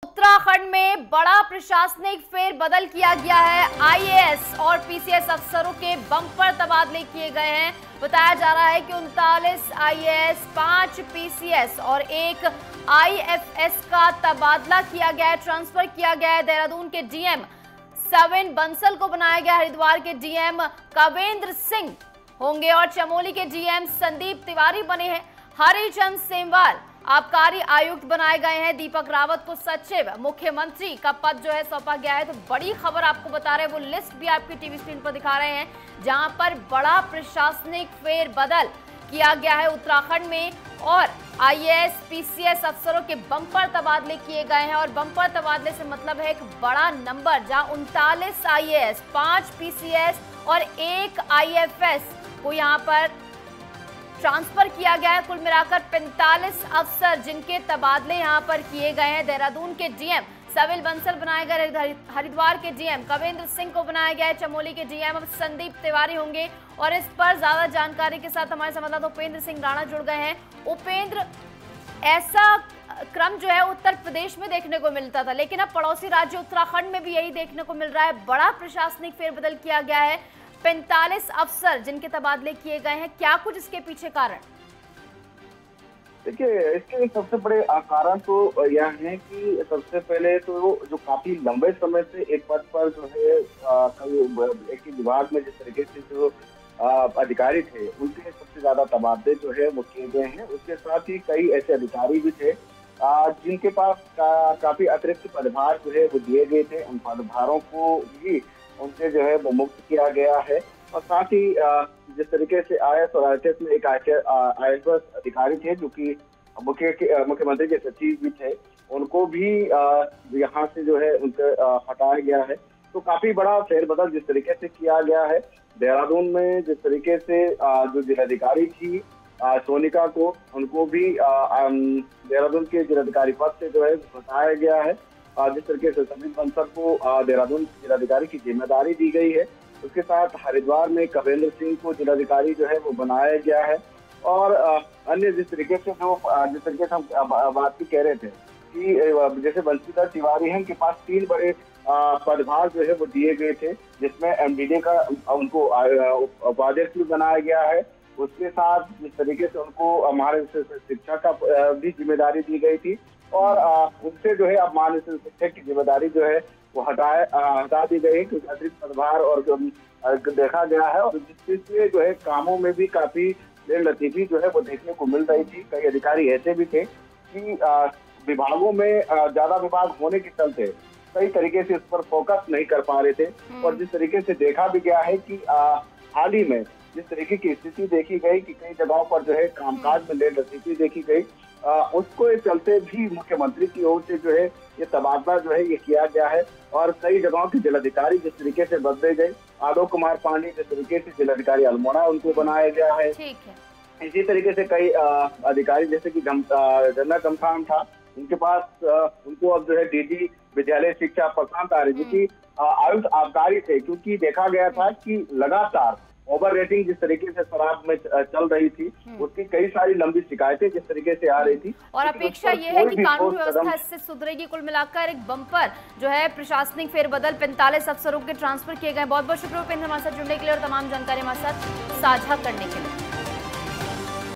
उत्तराखंड में बड़ा प्रशासनिक फेरबदल किया गया है। आईएएस और पीसीएस अफसरों के बम्पर तबादले किए गए हैं। बताया जा रहा है कि 39 आईएएस, 5 पीसीएस और 1 आईएफएस का तबादला किया गया है, ट्रांसफर किया गया है। देहरादून के डीएम सविन बंसल को बनाया गया। हरिद्वार के डीएम कवेंद्र सिंह होंगे और चमोली के डीएम संदीप तिवारी बने हैं। हरिचंद सेमवाल आबकारी आयुक्त बनाए गए हैं। दीपक रावत को सचिव मुख्यमंत्री का पद जो है सौंपा गया है। तो बड़ी खबर आपको बता रहे हैं, वो लिस्ट भी आपकी टीवी स्क्रीन पर दिखा रहे हैं, जहां पर बड़ा प्रशासनिक फेरबदल किया गया है उत्तराखंड में और आईएएस पीसीएस अफसरों के बम्पर तबादले किए गए हैं। और बम्पर तबादले से मतलब है एक बड़ा नंबर, जहां 39 आईएएस, 5 पीसीएस और 1 आईएफएस को यहां पर ट्रांसफर किया गया है। कुल मिलाकर 45 अफसर जिनके तबादले यहां पर किए गए हैं। देहरादून के डीएम सविन बंसल बनाए गए। हरिद्वार के डीएम कवेंद्र सिंह को बनाया गया है। चमोली के डीएम अब संदीप तिवारी होंगे। और इस पर ज्यादा जानकारी के साथ हमारे संवाददाता उपेंद्र सिंह राणा जुड़ गए हैं। उपेंद्र, ऐसा क्रम जो है उत्तर प्रदेश में देखने को मिलता था, लेकिन अब पड़ोसी राज्य उत्तराखंड में भी यही देखने को मिल रहा है। बड़ा प्रशासनिक फेरबदल किया गया है। 45 अफसर जिनके तबादले किए गए हैं, क्या कुछ इसके पीछे कारण? देखिए, इसके सबसे बड़े कारण तो यह है कि सबसे पहले तो जो काफी लंबे समय से एक पद पर जो है एक ही विभाग में जिस तरीके से जो अधिकारी थे, उनके सबसे ज्यादा तबादले जो है वो किए गए हैं। उसके साथ ही कई ऐसे अधिकारी भी थे जिनके पास काफी अतिरिक्त पदभार जो है वो दिए गए थे। उन पदभारों को भी उनसे जो है वो मुक्त किया गया है। और साथ ही जिस तरीके से आईएएस और आईएफएस में एक आईएफएस अधिकारी थे जो कि मुख्यमंत्री के सचिव भी थे, उनको भी यहाँ से जो है उनको हटाया गया है। तो काफी बड़ा फेरबदल जिस तरीके से किया गया है देहरादून में, जिस तरीके से जो जिलाधिकारी थी सोनिका को, उनको भी देहरादून के जिलाधिकारी पद से जो है हटाया गया है। जिस तरीके से सविन बंसल को देहरादून जिलाधिकारी की जिम्मेदारी दी गई है, उसके साथ हरिद्वार में कवेंद्र सिंह को जिलाधिकारी जो है वो बनाया गया है। और अन्य जिस तरीके से हम बात भी कह रहे थे कि जैसे बंशीधर तिवारी हैं, उनके पास 3 बड़े पदभार जो है वो दिए गए थे, जिसमें एमडीडे का उनको उपाध्यक्ष भी बनाया गया है। उसके साथ जिस तरीके से उनको हमारे शिक्षा का भी जिम्मेदारी दी गई थी और उनसे जो है अब मान्य शिक्षक की जिम्मेदारी जो है वो हटा दी गई है, क्योंकि अतिरिक्त पदभार और देखा गया है। और जिससे जो है कामों में भी काफी लतीफी जो है वो देखने को मिल रही थी। कई अधिकारी ऐसे भी थे कि विभागों में ज्यादा विभाग होने के चलते कई तरीके से इस पर फोकस नहीं कर पा रहे थे। और जिस तरीके से देखा भी गया है कि हाल ही में जिस तरीके की स्थिति देखी गई कि कई जगहों पर जो है कामकाज में लेट स्थिति देखी गई, उसको चलते भी मुख्यमंत्री की ओर से जो है ये तबादला जो है ये किया गया है। और कई जगहों के जिलाधिकारी जिस तरीके से बदले गए, आलोक कुमार पांडे जिस तरीके से जिलाधिकारी अल्मोड़ा उनको बनाया गया है। इसी तरीके से कई अधिकारी जैसे कि गन्ना गमखान था, उनके पास उनको अब जो है डीजी विद्यालय शिक्षा प्रशांत आर्य जी की आयुक्त आबकारी थे, क्योंकि देखा गया था कि लगातार ओवर रेटिंग जिस तरीके से शराब में चल रही थी, उसकी कई सारी लंबी शिकायतें जिस तरीके से आ रही थी। और अपेक्षा ये है कि कानून व्यवस्था इससे सुधरेगी। कुल मिलाकर एक बम्पर जो है प्रशासनिक फेरबदल, 45 अफसरों के ट्रांसफर किए गए। बहुत बहुत शुक्रिया उपेंद्र हमारे साथ जुड़ने के लिए और तमाम जानकारी हमारे साथ साझा करने के लिए।